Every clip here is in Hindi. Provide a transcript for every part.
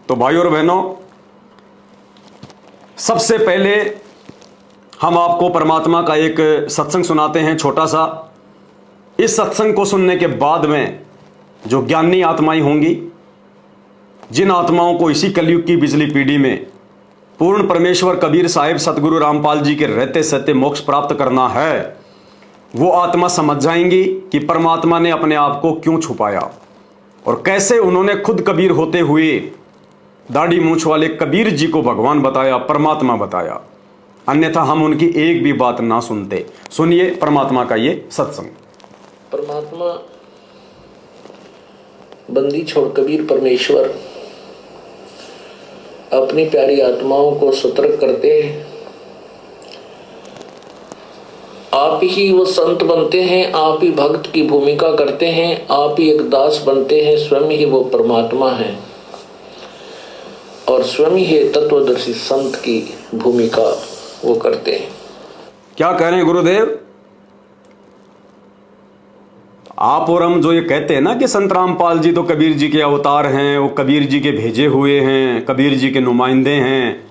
तो भाइयों और बहनों, सबसे पहले हम आपको परमात्मा का एक सत्संग सुनाते हैं छोटा सा। इस सत्संग को सुनने के बाद में जो ज्ञानी आत्माएं होंगी, जिन आत्माओं को इसी कलयुग की बिजली पीढ़ी में पूर्ण परमेश्वर कबीर साहिब सतगुरु रामपाल जी के रहते सहते मोक्ष प्राप्त करना है, वो आत्मा समझ जाएंगी कि परमात्मा ने अपने आप को क्यों छुपाया और कैसे उन्होंने खुद कबीर होते हुए दाढ़ी मूंछ वाले कबीर जी को भगवान बताया, परमात्मा बताया। अन्यथा हम उनकी एक भी बात ना सुनते। सुनिए परमात्मा का ये सत्संग। परमात्मा बंदी छोड़ कबीर परमेश्वर अपनी प्यारी आत्माओं को सतर्क करते हैं। आप ही वो संत बनते हैं, आप ही भक्त की भूमिका करते हैं, आप ही एक दास बनते हैं, स्वयं ही वो परमात्मा है और स्वयं ही तत्वदर्शी संत की भूमिका वो करते हैं। क्या कह रहे हैं गुरुदेव? आप और हम जो ये कहते हैं ना कि संत रामपाल जी तो कबीर जी के अवतार हैं, वो कबीर जी के भेजे हुए हैं, कबीर जी के नुमाइंदे हैं,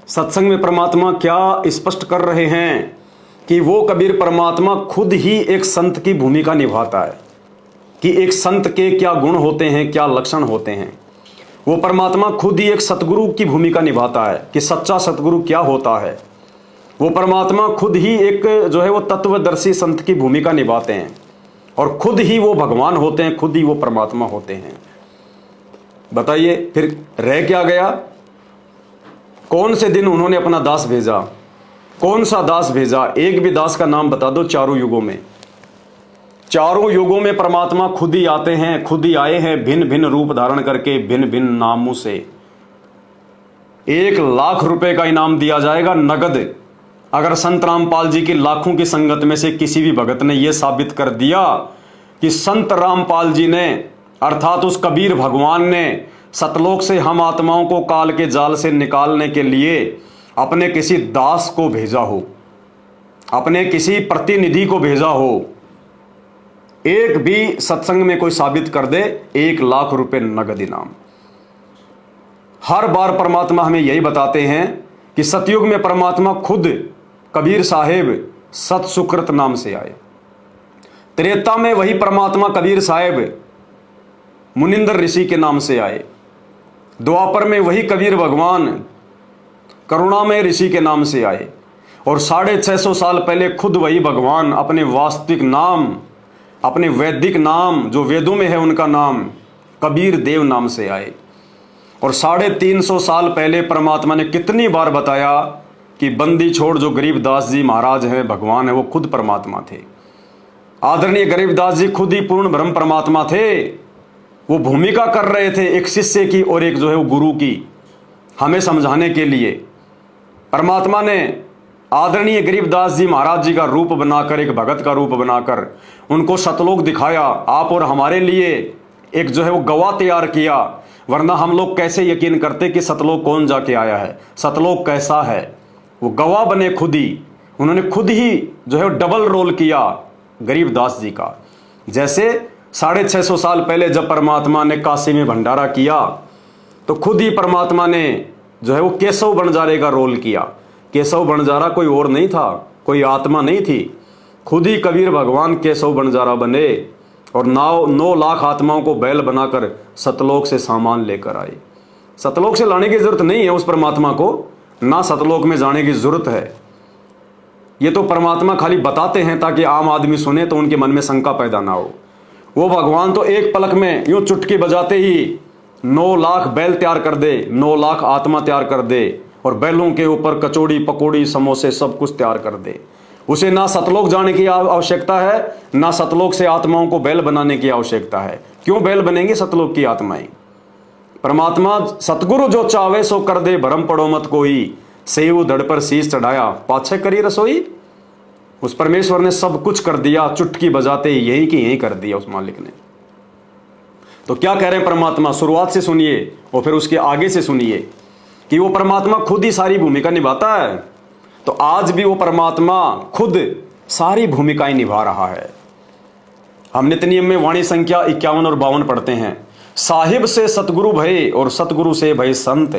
सत्संग में परमात्मा क्या स्पष्ट कर रहे हैं कि वो कबीर परमात्मा खुद ही एक संत की भूमिका निभाता है कि एक संत के क्या गुण होते हैं, क्या लक्षण होते हैं। वो परमात्मा खुद ही एक सतगुरु की भूमिका निभाता है कि सच्चा सतगुरु क्या होता है। वो परमात्मा खुद ही एक जो है वो तत्वदर्शी संत की भूमिका निभाते हैं और खुद ही वो भगवान होते हैं, खुद ही वो परमात्मा होते हैं। बताइए फिर रह क्या गया? कौन से दिन उन्होंने अपना दास भेजा? कौन सा दास भेजा? एक भी दास का नाम बता दो। चारों युगों में, चारों युगों में परमात्मा खुद ही आते हैं, खुद ही आए हैं, भिन्न भिन्न रूप धारण करके, भिन्न भिन्न नामों से। 1,00,000 रुपए का इनाम दिया जाएगा नगद अगर संत रामपाल जी की लाखों की संगत में से किसी भी भगत ने यह साबित कर दिया कि संत रामपाल जी ने अर्थात उस कबीर भगवान ने सतलोक से हम आत्माओं को काल के जाल से निकालने के लिए अपने किसी दास को भेजा हो, अपने किसी प्रतिनिधि को भेजा हो। एक भी सत्संग में कोई साबित कर दे, 1,00,000 रुपए नगद इनाम। हर बार परमात्मा हमें यही बताते हैं कि सतयुग में परमात्मा खुद कबीर साहेब सत सुकृत नाम से आए। त्रेता में वही परमात्मा कबीर साहेब मुनिंदर ऋषि के नाम से आए। द्वापर में वही कबीर भगवान करुणामय ऋषि के नाम से आए और 650 साल पहले खुद वही भगवान अपने वास्तविक नाम, अपने वैदिक नाम जो वेदों में है उनका नाम कबीर देव नाम से आए। और 350 साल पहले परमात्मा ने कितनी बार बताया कि बंदी छोड़ जो गरीबदास जी महाराज हैं, भगवान है, वो खुद परमात्मा थे। आदरणीय गरीबदास जी खुद ही पूर्ण ब्रह्म परमात्मा थे। वो भूमिका कर रहे थे एक शिष्य की और एक जो है वो गुरु की, हमें समझाने के लिए। परमात्मा ने आदरणीय गरीबदास जी महाराज जी का रूप बनाकर, एक भगत का रूप बनाकर उनको सतलोक दिखाया। आप और हमारे लिए एक जो है वो गवाह तैयार किया, वरना हम लोग कैसे यकीन करते कि सतलोक कौन जाके आया है, सतलोक कैसा है। वो गवाह बने खुद ही। उन्होंने खुद ही जो है डबल रोल किया गरीबदास जी का। जैसे 650 साल पहले जब परमात्मा ने काशी में भंडारा किया तो खुद ही परमात्मा ने जो है वो केशव बंजारे का रोल किया। केशव बंजारा कोई और नहीं था, कोई आत्मा नहीं थी, खुद ही कबीर भगवान केशव बंजारा बने और 9 लाख आत्माओं को बैल बनाकर सतलोक से सामान लेकर आए। सतलोक से लाने की जरूरत नहीं है उस परमात्मा को, ना सतलोक में जाने की जरूरत है। ये तो परमात्मा खाली बताते हैं ताकि आम आदमी सुने तो उनके मन में शंका पैदा ना हो। वो भगवान तो एक पलक में यूं चुटकी बजाते ही 9 लाख बैल तैयार कर दे, 9 लाख आत्मा तैयार कर दे और बैलों के ऊपर कचौड़ी पकौड़ी समोसे सब कुछ तैयार कर दे। उसे ना सतलोक जाने की आवश्यकता है, ना सतलोक से आत्माओं को बैल बनाने की आवश्यकता है। क्यों बैल बनेंगे सतलोक की आत्माएं? परमात्मा सतगुरु जो चावे सो कर दे, भरम पड़ो मत कोई, सेव धड़ पर शीश चढ़ाया पाछे करी रसोई। उस परमेश्वर ने सब कुछ कर दिया, चुटकी बजाते यही की यही कर दिया उस मालिक ने। तो क्या कह रहे हैं परमात्मा? शुरुआत से सुनिए और फिर उसके आगे से सुनिए कि वो परमात्मा खुद ही सारी भूमिका निभाता है। तो आज भी वो परमात्मा खुद सारी भूमिकाएं निभा रहा है। हम नित्य नियम में वाणी संख्या 51 और 52 पढ़ते हैं। साहिब से सतगुरु भय और सतगुरु से भय संत,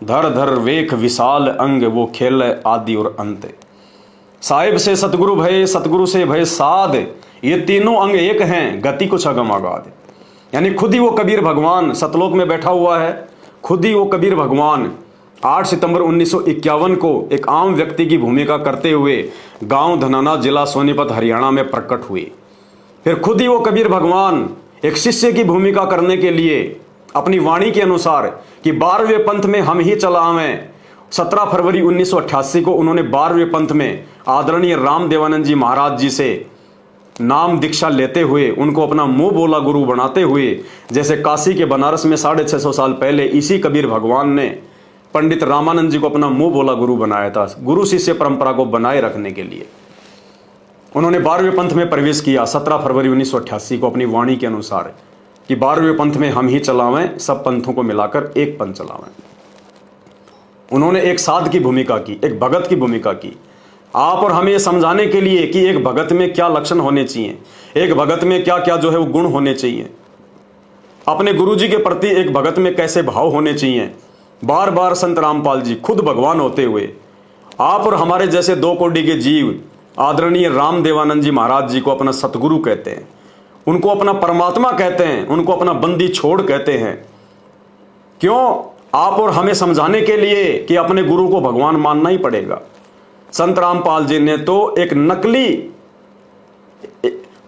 धर धर वेख विशाल अंग वो खेल आदि और अंत। साहिब से सतगुरु भय, सतगुरु से भय साध, ये तीनों अंग एक हैं, गति कुछ अगम आगाध। यानी खुद ही वो कबीर भगवान सतलोक में बैठा हुआ है, खुद ही वो कबीर भगवान 8 सितंबर 1951 को एक आम व्यक्ति की भूमिका करते हुए गांव धनाना, जिला सोनीपत, हरियाणा में प्रकट हुए। फिर खुद ही वो कबीर भगवान एक शिष्य की भूमिका करने के लिए अपनी वाणी के अनुसार कि 12वें पंथ में हम ही चलावें, 17 फरवरी 1988 को उन्होंने 12वें पंथ में आदरणीय राम देवानंद जी महाराज जी से नाम दीक्षा लेते हुए उनको अपना मुंह बोला गुरु बनाते हुए, जैसे काशी के बनारस में 650 साल पहले इसी कबीर भगवान ने पंडित रामानंद जी को अपना मुंह बोला गुरु बनाया था, गुरु शिष्य परंपरा को बनाए रखने के लिए उन्होंने 12वें पंथ में प्रवेश किया 17 फरवरी 1988 को अपनी वाणी के अनुसार कि 12वें पंथ में हम ही चलावें, सब पंथों को मिलाकर एक पंथ चलावें। उन्होंने एक साध की भूमिका की, एक भगत की भूमिका की, आप और हमें समझाने के लिए कि एक भगत में क्या लक्षण होने चाहिए, एक भगत में क्या क्या जो है वो गुण होने चाहिए, अपने गुरु जी के प्रति एक भगत में कैसे भाव होने चाहिए। बार बार संत रामपाल जी खुद भगवान होते हुए आप और हमारे जैसे 2 कोटि के जीव आदरणीय राम देवानंद जी महाराज जी को अपना सतगुरु कहते हैं, उनको अपना परमात्मा कहते हैं, उनको अपना बंदी छोड़ कहते हैं। क्यों? आप और हमें समझाने के लिए कि अपने गुरु को भगवान मानना ही पड़ेगा। संत रामपाल जी ने तो एक नकली,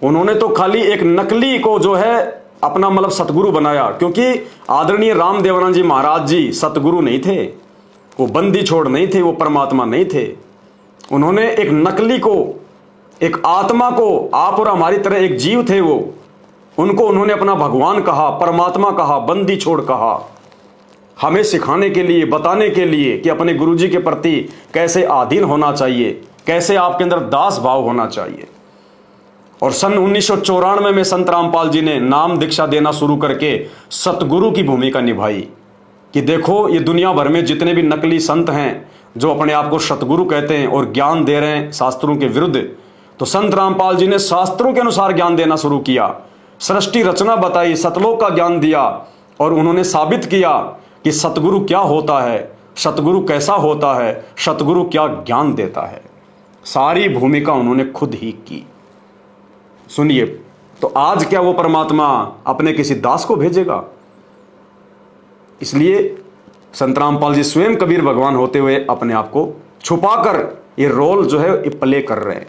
उन्होंने तो खाली एक नकली को जो है अपना मतलब सतगुरु बनाया, क्योंकि आदरणीय राम देवानंद जी महाराज जी सतगुरु नहीं थे, वो बंदी छोड़ नहीं थे, वो परमात्मा नहीं थे। उन्होंने एक नकली को, एक आत्मा को, आप और हमारी तरह एक जीव थे वो, उनको उन्होंने अपना भगवान कहा, परमात्मा कहा, बंदी छोड़ कहा, हमें सिखाने के लिए, बताने के लिए कि अपने गुरुजी के प्रति कैसे अधीन होना चाहिए, कैसे आपके अंदर दास भाव होना चाहिए। और सन 1994 में संत रामपाल जी ने नाम दीक्षा देना शुरू करके सतगुरु की भूमिका निभाई कि देखो ये दुनिया भर में जितने भी नकली संत हैं जो अपने आप को सतगुरु कहते हैं और ज्ञान दे रहे हैं शास्त्रों के विरुद्ध, तो संत रामपाल जी ने शास्त्रों के अनुसार ज्ञान देना शुरू किया, सृष्टि रचना बताई, सतलोक का ज्ञान दिया और उन्होंने साबित किया कि सतगुरु क्या होता है, सतगुरु कैसा होता है, सतगुरु क्या ज्ञान देता है। सारी भूमिका उन्होंने खुद ही की। सुनिए, तो आज क्या वो परमात्मा अपने किसी दास को भेजेगा? इसलिए संत रामपाल जी स्वयं कबीर भगवान होते हुए अपने आप को छुपाकर ये रोल जो है ये प्ले कर रहे हैं।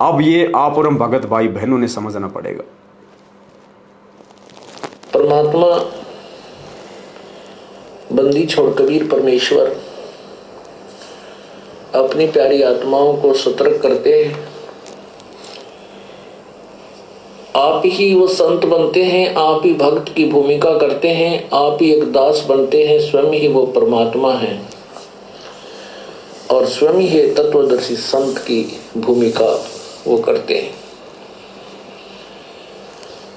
अब ये आप और हम भगत भाई बहनों ने समझना पड़ेगा। परमात्मा बंदी छोड़ कबीर परमेश्वर अपनी प्यारी आत्माओं को सतर्क करते हैं। आप ही वो संत बनते हैं, आप ही भक्त की भूमिका करते हैं, आप ही एक दास बनते हैं, स्वयं ही वो परमात्मा है और स्वयं ही तत्वदर्शी संत की भूमिका वो करते हैं।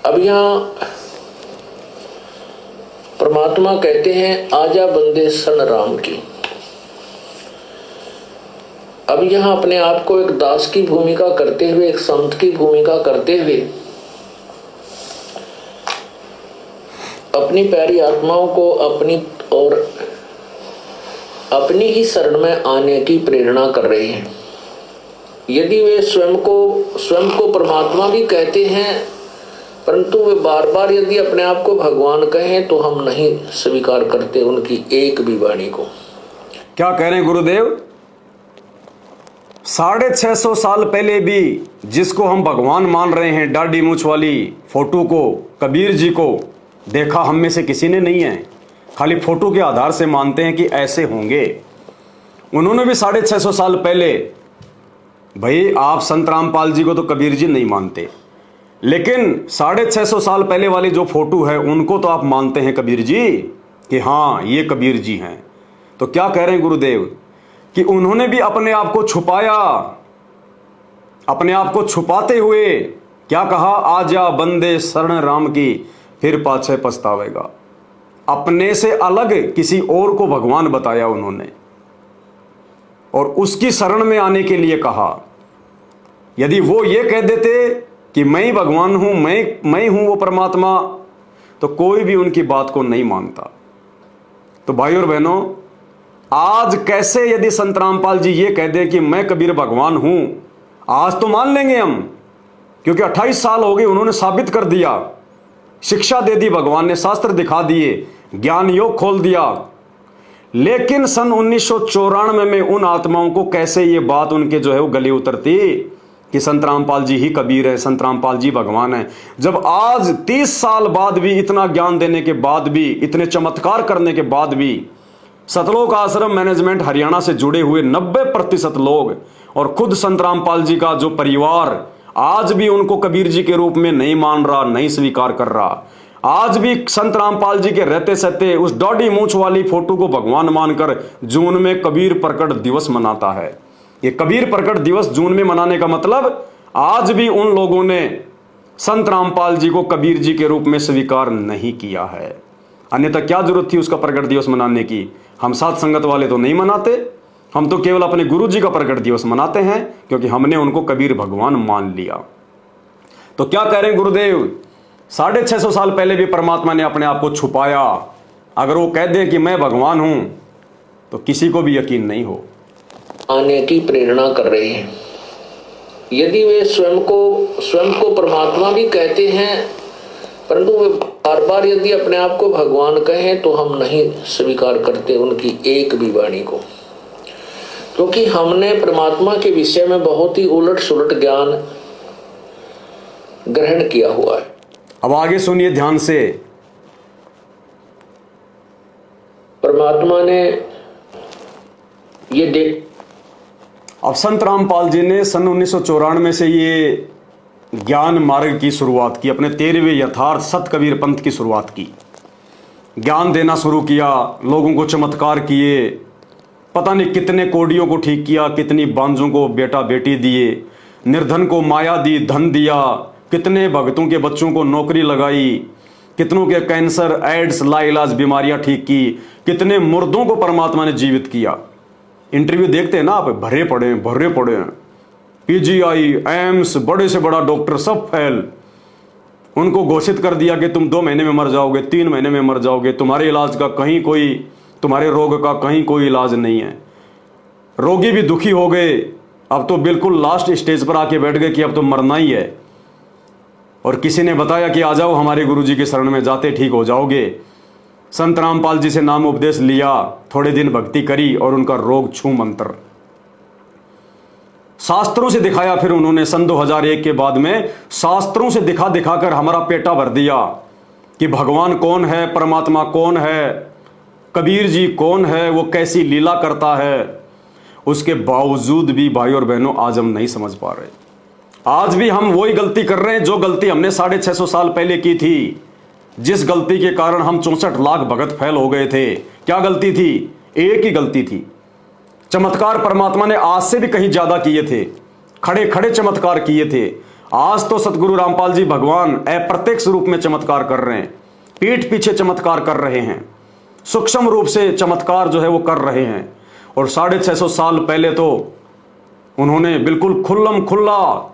अब यहाँ परमात्मा कहते हैं आजा बंदे सन राम की। अब यहाँ अपने आप को एक दास की भूमिका करते हुए, एक संत की भूमिका करते हुए अपनी प्यारी आत्माओं को अपनी और अपनी ही शरण में आने की प्रेरणा कर रहे हैं। यदि वे स्वयं को परमात्मा भी कहते हैं, परंतु वे बार बार यदि अपने आप को भगवान कहें तो हम नहीं स्वीकार करते उनकी एक भी वाणी को। क्या कह रहे हैं गुरुदेव? 650 साल पहले भी जिसको हम भगवान मान रहे हैं, दाढ़ी मूंछ वाली फोटो को, कबीर जी को देखा हम में से किसी ने नहीं है, खाली फोटो के आधार से मानते हैं कि ऐसे होंगे। उन्होंने भी 650 साल पहले, भाई आप संत रामपाल जी को तो कबीर जी नहीं मानते, लेकिन 650 साल पहले वाली जो फोटो है उनको तो आप मानते हैं कबीर जी कि हाँ ये कबीर जी हैं। तो क्या कह रहे हैं गुरुदेव कि उन्होंने भी अपने आप को छुपाया, अपने आप को छुपाते हुए क्या कहा, आजा बंदे शरण राम की फिर पाछे पछतावेगा। अपने से अलग किसी और को भगवान बताया उन्होंने और उसकी शरण में आने के लिए कहा। यदि वो ये कह देते कि मैं ही भगवान हूं, मैं हूं वो परमात्मा, तो कोई भी उनकी बात को नहीं मानता। तो भाई और बहनों, आज कैसे यदि संत रामपाल जी ये कह दे कि मैं कबीर भगवान हूं, आज तो मान लेंगे हम, क्योंकि 28 साल हो गए, उन्होंने साबित कर दिया, शिक्षा दे दी भगवान ने, शास्त्र दिखा दिए, ज्ञान योग खोल दिया। लेकिन सन 1994 में उन आत्माओं को कैसे ये बात उनके जो है वो गले उतरती कि संत रामपाल जी ही कबीर है, संत रामपाल जी भगवान है, जब आज 30 साल बाद भी, इतना ज्ञान देने के बाद भी, इतने चमत्कार करने के बाद भी, सतलोक आश्रम मैनेजमेंट हरियाणा से जुड़े हुए 90% लोग और खुद संत रामपाल जी का जो परिवार आज भी उनको कबीर जी के रूप में नहीं मान रहा, नहीं स्वीकार कर रहा। आज भी संत रामपाल जी के रहते सहते उस डॉडी मूंछ वाली फोटो को भगवान मानकर जून में कबीर प्रकट दिवस मनाता है। ये कबीर प्रकट दिवस जून में मनाने का मतलब, आज भी उन लोगों ने संत रामपाल जी को कबीर जी के रूप में स्वीकार नहीं किया है। अन्यथा क्या जरूरत थी उसका प्रकट दिवस मनाने की? हम साथ संगत वाले तो नहीं मनाते, हम तो केवल अपने गुरु जी का प्रकट दिवस मनाते हैं, क्योंकि हमने उनको कबीर भगवान मान लिया। तो क्या कह रहे हैं गुरुदेव, 650 साल पहले भी परमात्मा ने अपने आप को छुपाया। अगर वो कह दे कि मैं भगवान हूं तो किसी को भी यकीन नहीं हो। आने की प्रेरणा कर रहे हैं। यदि वे स्वयं को परमात्मा भी कहते हैं, परंतु वे बार बार यदि अपने आप को भगवान कहें तो हम नहीं स्वीकार करते उनकी एक भी वाणी को, क्योंकि हमने परमात्मा के विषय में बहुत ही उलट सुलट ज्ञान ग्रहण किया हुआ है। अब आगे सुनिए ध्यान से। परमात्मा ने ये देख, अब संत रामपाल जी ने सन 1994 से ये ज्ञान मार्ग की शुरुआत की, अपने 13वें यथार्थ सत कबीर पंथ की शुरुआत की, ज्ञान देना शुरू किया, लोगों को चमत्कार किए, पता नहीं कितने कोडियों को ठीक किया, कितनी बांझों को बेटा बेटी दिए, निर्धन को माया दी, धन दिया, कितने भक्तों के बच्चों को नौकरी लगाई, कितनों के कैंसर एड्स लाइलाज बीमारियां ठीक की, कितने मुर्दों को परमात्मा ने जीवित किया। इंटरव्यू देखते हैं ना आप, भरे पड़े हैं, पीजीआई, एम्स, बड़े से बड़ा डॉक्टर सब फेल। उनको घोषित कर दिया कि तुम 2 महीने में मर जाओगे, 3 महीने में मर जाओगे, तुम्हारे इलाज का कहीं कोई, तुम्हारे रोग का कहीं कोई इलाज नहीं है। रोगी भी दुखी हो गए, अब तो बिल्कुल लास्ट स्टेज पर आके बैठ गए कि अब तो मरना ही है। और किसी ने बताया कि आ जाओ हमारे गुरुजी के शरण में, जाते ठीक हो जाओगे। संत रामपाल जी से नाम उपदेश लिया, थोड़े दिन भक्ति करी और उनका रोग छू मंत्र। शास्त्रों से दिखाया, फिर उन्होंने सन 2001 के बाद में शास्त्रों से दिखा दिखाकर हमारा पेटा भर दिया कि भगवान कौन है, परमात्मा कौन है, कबीर जी कौन है, वो कैसी लीला करता है। उसके बावजूद भी भाई और बहनों आज हम नहीं समझ पा रहे। आज भी हम वही गलती कर रहे हैं जो गलती हमने 650 साल पहले की थी, जिस गलती के कारण हम 64 लाख भगत फैल हो गए थे। क्या गलती थी? एक ही गलती थी। चमत्कार परमात्मा ने आज से भी कहीं ज्यादा किए थे, खड़े खड़े चमत्कार किए थे। आज तो सतगुरु रामपाल जी भगवान अप्रत्यक्ष रूप में चमत्कार कर रहे हैं, पीठ पीछे चमत्कार कर रहे हैं, सूक्ष्म रूप से चमत्कार जो है वो कर रहे हैं। और 650 साल पहले तो उन्होंने बिल्कुल खुल्लम खुल्ला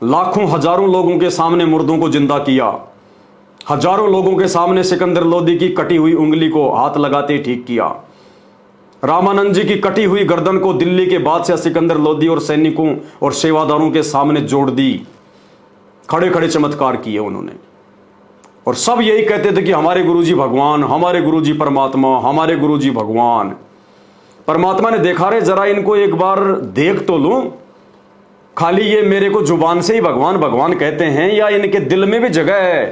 लाखों हजारों लोगों के सामने मुर्दों को जिंदा किया, हजारों लोगों के सामने सिकंदर लोदी की कटी हुई उंगली को हाथ लगाते ठीक किया, रामानंद जी की कटी हुई गर्दन को दिल्ली के बादशाह सिकंदर लोदी और सैनिकों और सेवादारों के सामने जोड़ दी। खड़े खड़े चमत्कार किए उन्होंने। और सब यही कहते थे कि हमारे गुरुजी भगवान, हमारे गुरुजी परमात्मा, हमारे गुरुजी भगवान। परमात्मा ने देखा, रे जरा इनको एक बार देख तो लूं, खाली ये मेरे को जुबान से ही भगवान भगवान कहते हैं या इनके दिल में भी जगह है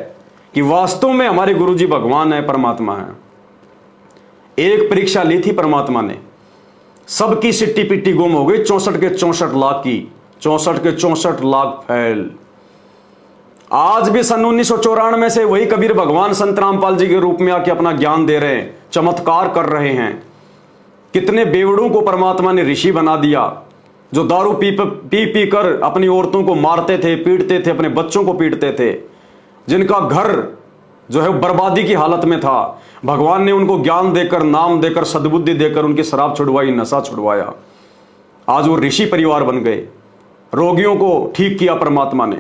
कि वास्तव में हमारे गुरुजी भगवान है, परमात्मा है। एक परीक्षा ली थी परमात्मा ने, सबकी सिट्टी पिट्टी गुम हो गई। 64 के 64 लाख की, 64 के 64 लाख फैल। आज भी सन 1994 से वही कबीर भगवान संत रामपाल जी के रूप में आके अपना ज्ञान दे रहे हैं, चमत्कार कर रहे हैं। कितने बेवड़ों को परमात्मा ने ऋषि बना दिया, जो दारू पी कर अपनी औरतों को मारते थे, पीटते थे, अपने बच्चों को पीटते थे, जिनका घर जो है बर्बादी की हालत में था। भगवान ने उनको ज्ञान देकर, नाम देकर, सद्बुद्धि देकर उनकी शराब छुड़वाई, नशा छुड़वाया। आज वो ऋषि परिवार बन गए। रोगियों को ठीक किया परमात्मा ने,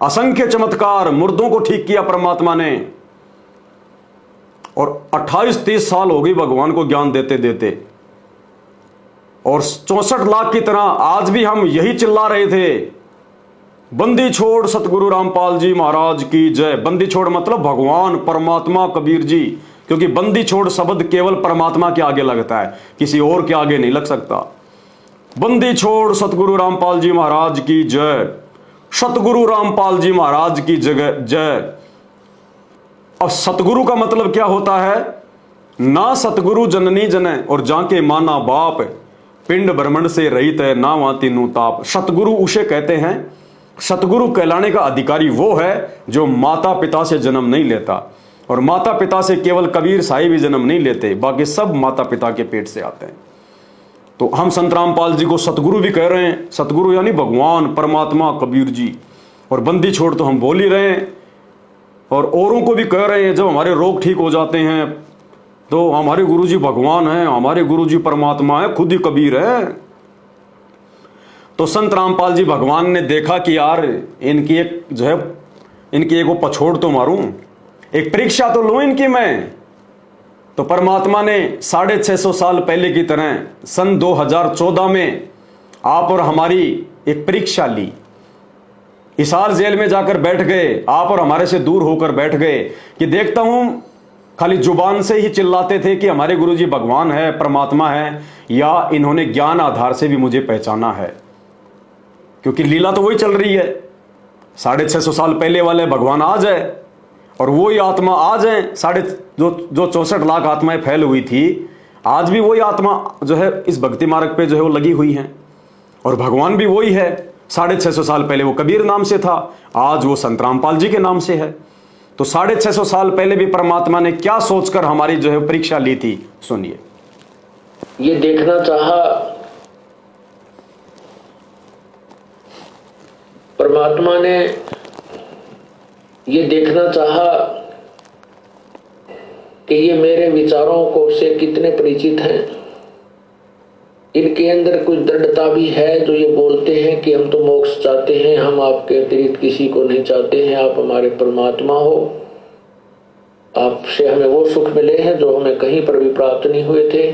असंख्य चमत्कार, मुर्दों को ठीक किया परमात्मा ने। और 28-30 साल हो गई भगवान को ज्ञान देते देते, और 64 लाख की तरह आज भी हम यही चिल्ला रहे थे, बंदी छोड़ सतगुरु रामपाल जी महाराज की जय। बंदी छोड़ मतलब भगवान परमात्मा कबीर जी, क्योंकि बंदी छोड़ शब्द केवल परमात्मा के आगे लगता है, किसी और के आगे नहीं लग सकता। बंदी छोड़ सतगुरु रामपाल जी महाराज की जय, सतगुरु रामपाल जी महाराज की जगह जय। अब सतगुरु का मतलब क्या होता है? ना सतगुरु जननी जने और जाके माना बाप, पिंड ब्रह्मंड से रहित है ना वाती नु ताप। सतगुरु उसे कहते हैं, सतगुरु कहलाने का अधिकारी वो है जो माता पिता से जन्म नहीं लेता, और माता पिता से केवल कबीर साहिब भी जन्म नहीं लेते, बाकी सब माता पिता के पेट से आते हैं। तो हम संत रामपाल जी को सतगुरु भी कह रहे हैं, सतगुरु यानी भगवान परमात्मा कबीर जी। और बंदी छोड़ तो हम बोल ही रहे हैं, और औरों को भी कह रहे हैं। जब हमारे रोग ठीक हो जाते हैं तो हमारे गुरुजी भगवान हैं, हमारे गुरुजी परमात्मा है, खुद ही कबीर है। तो संत रामपाल जी भगवान ने देखा कि यार इनकी एक जो है, इनकी एक वो पछोड़ तो मारूं, एक परीक्षा तो लूं इनकी मैं। तो परमात्मा ने 650 साल पहले की तरह सन 2014 में आप और हमारी एक परीक्षा ली। हिसार जेल में जाकर बैठ गए, आप और हमारे से दूर होकर बैठ गए कि देखता हूं खाली जुबान से ही चिल्लाते थे कि हमारे गुरुजी भगवान है, परमात्मा है, या इन्होंने ज्ञान आधार से भी मुझे पहचाना है। क्योंकि लीला तो वही चल रही है, 650 साल पहले वाले भगवान आज है, और वही आत्मा आज है। जो 64 लाख आत्माएं फैल हुई थी, आज भी वही आत्मा जो है इस भक्ति मार्ग पे जो है वो लगी हुई है, और भगवान भी वही है। 650 साल पहले वो कबीर नाम से था, आज वो संत रामपाल जी के नाम से है। तो 650 साल पहले भी परमात्मा ने क्या सोचकर हमारी जो है परीक्षा ली थी, सुनिए। ये देखना चाहा परमात्मा ने, ये देखना चाहा कि ये मेरे विचारों को से कितने परिचित हैं। इनके अंदर कुछ दृढ़ता भी है जो ये बोलते हैं कि हम तो मोक्ष चाहते हैं, हम आपके अतिरिक्त किसी को नहीं चाहते हैं, आप हमारे परमात्मा हो, आपसे हमें वो सुख मिले हैं जो हमें कहीं पर भी प्राप्त नहीं हुए थे।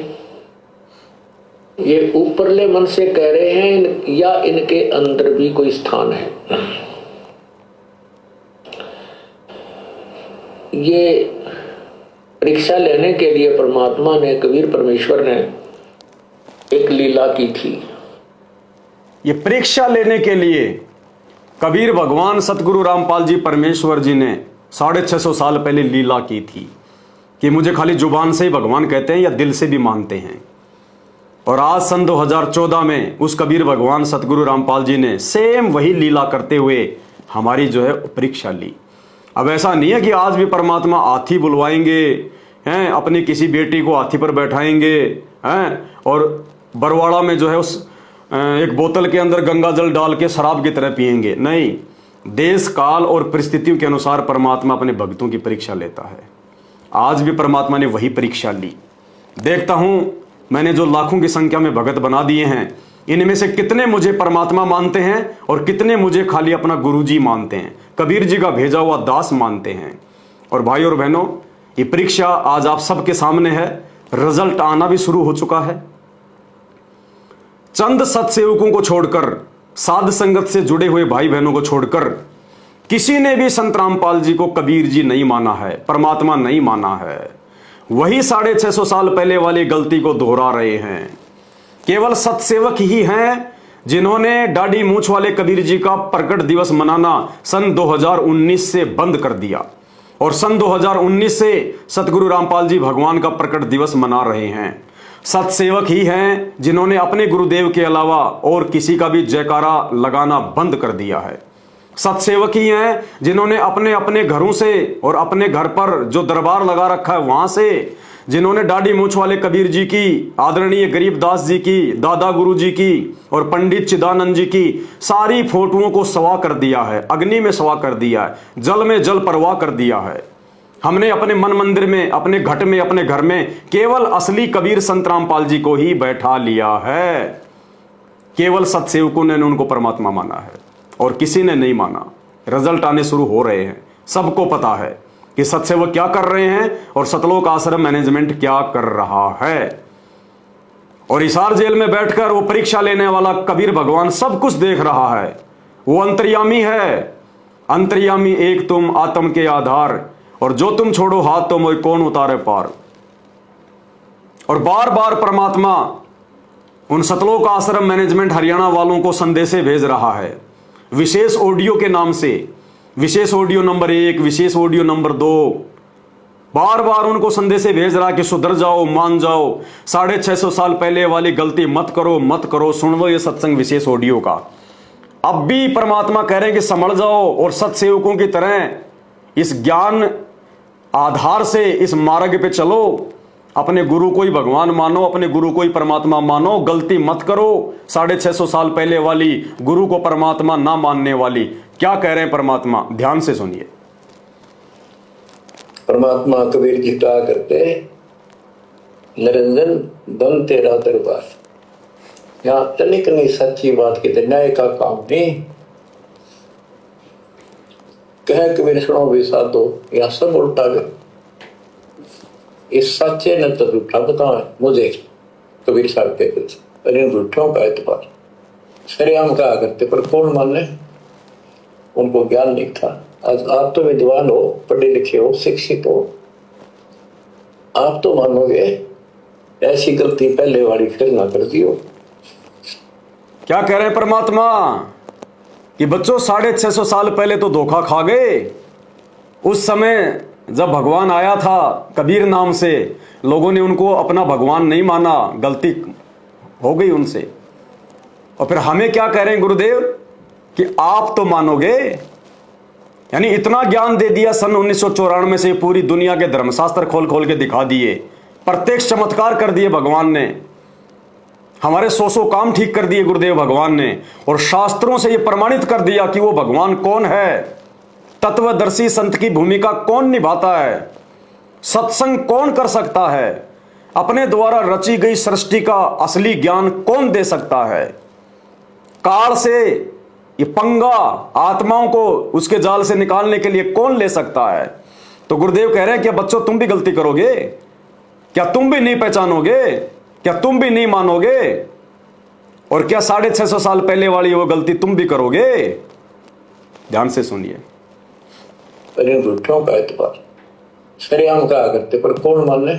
ये ऊपरले मन से कह रहे हैं, या इनके अंदर भी कोई स्थान है। ये परीक्षा लेने के लिए परमात्मा ने, कबीर परमेश्वर ने एक लीला की थी। ये परीक्षा लेने के लिए कबीर भगवान सतगुरु रामपाल जी परमेश्वर जी ने 650 साल पहले लीला की थी कि मुझे खाली जुबान से ही भगवान कहते हैं या दिल से भी मानते हैं। और आज सन 2014 में उस कबीर भगवान सतगुरु रामपाल जी ने सेम वही लीला करते हुए हमारी जो है परीक्षा ली। अब ऐसा नहीं है कि आज भी परमात्मा हाथी बुलवाएंगे हैं, अपनी किसी बेटी को हाथी पर बैठाएंगे हैं, और बरवाड़ा में जो है उस एक बोतल के अंदर गंगा जल डाल के शराब की तरह पिएंगे। नहीं, देश काल और परिस्थितियों के अनुसार परमात्मा अपने भक्तों की परीक्षा लेता है। आज भी परमात्मा ने वही परीक्षा ली। देखता हूं मैंने जो लाखों की संख्या में भगत बना दिए हैं, इनमें से कितने मुझे परमात्मा मानते हैं और कितने मुझे खाली अपना गुरुजी मानते हैं, कबीर जी का भेजा हुआ दास मानते हैं। और भाई और बहनों, ये परीक्षा आज आप सबके सामने है, रिजल्ट आना भी शुरू हो चुका है। चंद सत्सेवकों को छोड़कर, साध संगत से जुड़े हुए भाई बहनों को छोड़कर किसी ने भी संत रामपाल जी को कबीर जी नहीं माना है, परमात्मा नहीं माना है। वही 650 साल पहले वाली गलती को दोहरा रहे हैं। केवल सत्सेवक ही हैं जिन्होंने दाढ़ी मूंछ वाले कबीर जी का प्रकट दिवस मनाना सन 2019 से बंद कर दिया, और सन 2019 से सतगुरु रामपाल जी भगवान का प्रकट दिवस मना रहे हैं। सत्सेवक ही हैं जिन्होंने अपने गुरुदेव के अलावा और किसी का भी जयकारा लगाना बंद कर दिया है। सत्सेवक ही हैं जिन्होंने अपने अपने घरों से और अपने घर पर जो दरबार लगा रखा है वहां से, जिन्होंने दाढ़ी मूंछ वाले कबीर जी की, आदरणीय गरीबदास जी की, दादा गुरु जी की और पंडित चिदानंद जी की सारी फोटोओं को सवा कर दिया है, अग्नि में सवा कर दिया है, जल में जल परवाह कर दिया है। हमने अपने मन मंदिर में, अपने घट में, अपने घर में केवल असली कबीर संत रामपाल जी को ही बैठा लिया है। केवल सत्सेवकों ने उनको परमात्मा माना है और किसी ने नहीं माना। रिजल्ट आने शुरू हो रहे हैं, सबको पता है कि सत्सेवक क्या कर रहे हैं और सतलोक आश्रम मैनेजमेंट क्या कर रहा है। और हिसार जेल में बैठकर वो परीक्षा लेने वाला कबीर भगवान सब कुछ देख रहा है। वो अंतर्यामी है। अंतर्यामी एक तुम आत्म के आधार, और जो तुम छोड़ो हाथ तो मोय कौन उतारे पार। और बार बार परमात्मा उन सतलोक आश्रम मैनेजमेंट हरियाणा वालों को संदेशे भेज रहा है, विशेष ऑडियो के नाम से, विशेष ऑडियो नंबर 1, विशेष ऑडियो नंबर 2, बार बार उनको संदेशे भेज रहा कि सुधर जाओ, मान जाओ, 650 साल पहले वाली गलती मत करो, मत करो, सुन लो ये सत्संग विशेष ऑडियो का। अब भी परमात्मा कह रहे हैं कि समझ जाओ और सत्सेवकों की तरह इस ज्ञान आधार से इस मार्ग पे चलो, अपने गुरु को ही भगवान मानो, अपने गुरु को ही परमात्मा मानो, गलती मत करो 650 साल पहले वाली, गुरु को परमात्मा ना मानने वाली। क्या कह रहे हैं परमात्मा, ध्यान से सुनिए। परमात्मा कबीर जी कहा करते, निरंजन धन तेरा दरबार। यहाँ तनिक नहीं सच्ची बात कहते, न्याय का काम नहीं। कह कबीर सुनो भी साधो, या सब उल्टा कर। इस सच्चे ने तो झूठा बताओ मुझे, कबीर साहब कहते थे, पर इन झूठों का एतबार सरेआम कहा करते, पर कौन माने, उनको ज्ञान नहीं था। आज आप तो विद्वान हो, पढ़े लिखे हो, शिक्षित हो, आप तो मानोगे ऐसी गलती पहले वाली फिर ना कर दियो। क्या कह रहे हैं परमात्मा कि बच्चों 650 साल पहले तो धोखा खा गए। उस समय जब भगवान आया था कबीर नाम से, लोगों ने उनको अपना भगवान नहीं माना, गलती हो गई उनसे। और फिर हमें क्या कह रहे हैं गुरुदेव कि आप तो मानोगे, यानी इतना ज्ञान दे दिया सन 1994 से, पूरी दुनिया के धर्मशास्त्र खोल खोल के दिखा दिए, प्रत्यक्ष चमत्कार कर दिए भगवान ने, हमारे 100 काम ठीक कर दिए गुरुदेव भगवान ने, और शास्त्रों से यह प्रमाणित कर दिया कि वो भगवान कौन है, तत्वदर्शी संत की भूमिका कौन निभाता है, सत्संग कौन कर सकता है, अपने द्वारा रची गई सृष्टि का असली ज्ञान कौन दे सकता है, काल से ये पंगा आत्माओं को उसके जाल से निकालने के लिए कौन ले सकता है। तो गुरुदेव कह रहे हैं कि बच्चों तुम भी गलती करोगे क्या, तुम भी नहीं पहचानोगे क्या, तुम भी नहीं मानोगे, और क्या 650 साल पहले वाली वो गलती तुम भी करोगे। ध्यान से सुनिए। झूठों का एतबार सरेआम कहा करते, पर कौन माने,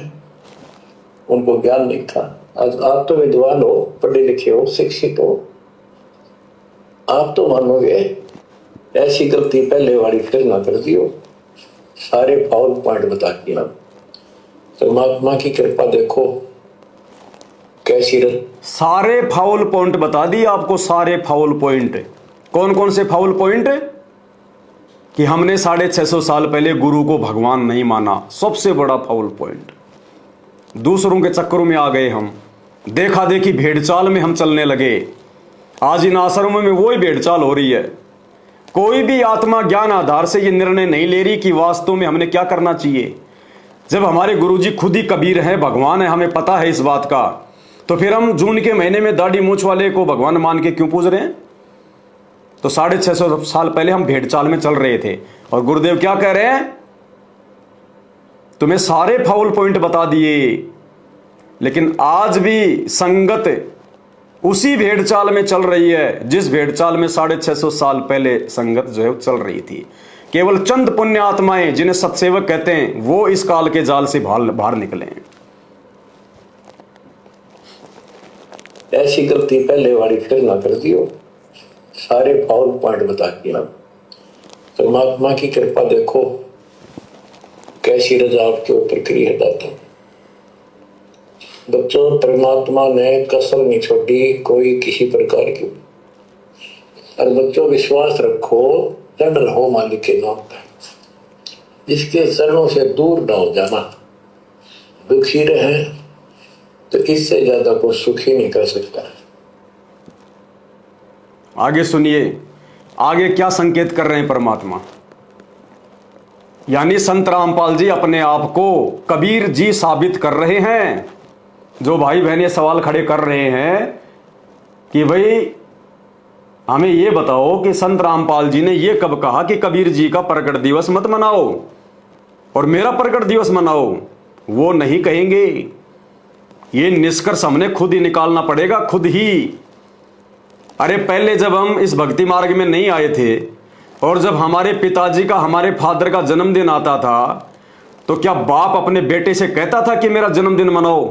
उनको ज्ञान नहीं था। आज आप तो विद्वान हो, पढ़े लिखे हो, शिक्षित हो, आप तो मानोगे ऐसी गलती पहले वाली फिर ना कर दियो। सारे फाउल पॉइंट बता दिया। परमात्मा की कृपा देखो कैसी सारे फाउल पॉइंट बता दिए आपको। सारे फाउल पॉइंट कौन कौन से फाउल पॉइंट, कि हमने 650 साल पहले गुरु को भगवान नहीं माना, सबसे बड़ा फाउल पॉइंट। दूसरों के चक्करों में आ गए हम, देखा देखी भेड़चाल में हम चलने लगे। आज इन आश्रमों में वही भेड़चाल हो रही है। कोई भी आत्मा ज्ञान आधार से ये निर्णय नहीं ले रही कि वास्तव में हमने क्या करना चाहिए। जब हमारे गुरुजी खुद ही कबीर हैं, भगवान है, हमें पता है इस बात का, तो फिर हम जून के महीने में दाढ़ी मूंछ वाले को भगवान मान के क्यों पूज रहे हैं। तो 650 साल पहले हम भेड़चाल में चल रहे थे, और गुरुदेव क्या कह रहे हैं, तुम्हें सारे फाउल पॉइंट बता दिए, लेकिन आज भी संगत उसी भेड़चाल में चल रही है जिस भेड़चाल में 650 साल पहले संगत जो है चल रही थी। केवल चंद पुण्य आत्माएं जिन्हें सत्सेवक कहते हैं, वो इस काल के जाल से बाहर निकले हैं। ऐसी गलती पहले वाली फिर ना कर दियो। सारे फाउल पॉइंट बता दिया। परमात्मा की कृपा देखो कैसी रजा आपके ऊपर करी है दाता। बच्चों, परमात्मा ने कसर नहीं छोड़ी कोई किसी प्रकार की। और बच्चों विश्वास रखो, चढ़ रहो मालिक के नाम पर, इसके चरणों से दूर ना हो जाना। दुखी रहे तो इससे ज्यादा कोई सुखी नहीं कर सकता। आगे सुनिए, आगे क्या संकेत कर रहे हैं परमात्मा। यानी संत रामपाल जी अपने आप को कबीर जी साबित कर रहे हैं। जो भाई बहन ये सवाल खड़े कर रहे हैं कि भाई हमें ये बताओ कि संत रामपाल जी ने ये कब कहा कि कबीर जी का प्रकट दिवस मत मनाओ। और मेरा प्रकट दिवस मनाओ, वो नहीं कहेंगे। ये निष्कर्ष हमने खुद ही निकालना पड़ेगा, खुद ही। अरे पहले जब हम इस भक्ति मार्ग में नहीं आए थे और जब हमारे पिताजी का, हमारे फादर का जन्मदिन आता था, तो क्या बाप अपने बेटे से कहता था कि मेरा जन्मदिन मनाओ,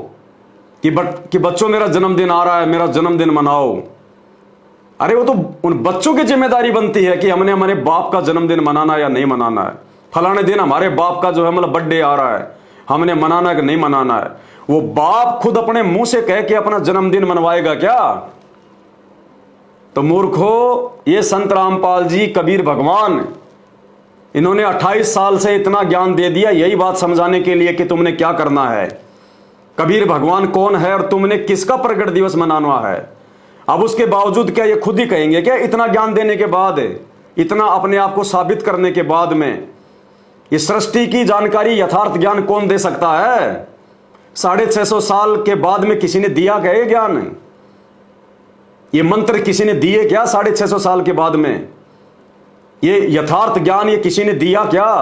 कि बच्चों मेरा जन्मदिन आ रहा है, मेरा जन्मदिन मनाओ? अरे वो तो उन बच्चों की जिम्मेदारी बनती है कि हमने हमारे बाप का जन्मदिन मनाना या नहीं मनाना है। फलाने दिन हमारे बाप का जो है मतलब बर्थडे आ रहा है, हमने मनाना है कि नहीं मनाना है? वो बाप खुद अपने मुंह से कह के अपना जन्मदिन मनवाएगा क्या? तो मूर्खो, ये संत रामपाल जी, कबीर भगवान, इन्होंने 28 साल से इतना ज्ञान दे दिया यही बात समझाने के लिए कि तुमने क्या करना है। कबीर भगवान कौन है और तुमने किसका प्रकट दिवस मनाना है। अब उसके बावजूद क्या ये खुद ही कहेंगे क्या, इतना ज्ञान देने के बाद, इतना अपने आप को साबित करने के बाद में, इस सृष्टि की जानकारी, यथार्थ ज्ञान कौन दे सकता है? 650 साल के बाद में किसी ने दिया क्या ये ज्ञान? ये मंत्र किसी ने दिए क्या 650 साल के बाद में? ये यथार्थ ज्ञान ये किसी ने दिया क्या?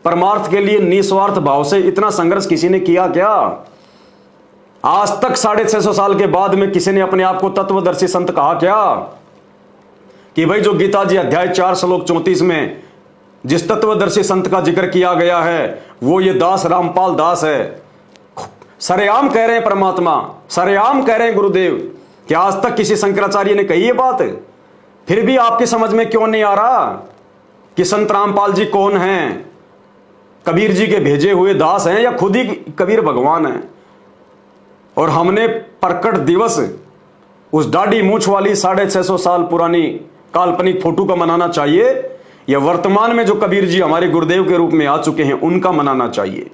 परमार्थ के लिए निस्वार्थ भाव से इतना संघर्ष किसी ने किया क्या? आज तक 650 साल के बाद में किसी ने अपने आप को तत्वदर्शी संत कहा क्या? कि भाई जो गीता जी अध्याय 4 श्लोक 34 में जिस तत्वदर्शी संत का जिक्र किया गया है वो ये दास रामपाल दास है। सरेआम कह रहे हैं परमात्मा, सरेआम कह रहे हैं गुरुदेव कि आज तक किसी शंकराचार्य ने कही ये बात? फिर भी आपकी समझ में क्यों नहीं आ रहा कि संत रामपाल जी कौन हैं? कबीर जी के भेजे हुए दास हैं या खुद ही कबीर भगवान हैं? और हमने प्रकट दिवस उस दाढ़ी मूछ वाली 650 साल पुरानी काल्पनिक फोटो का मनाना चाहिए या वर्तमान में जो कबीर जी हमारे गुरुदेव के रूप में आ चुके हैं उनका मनाना चाहिए?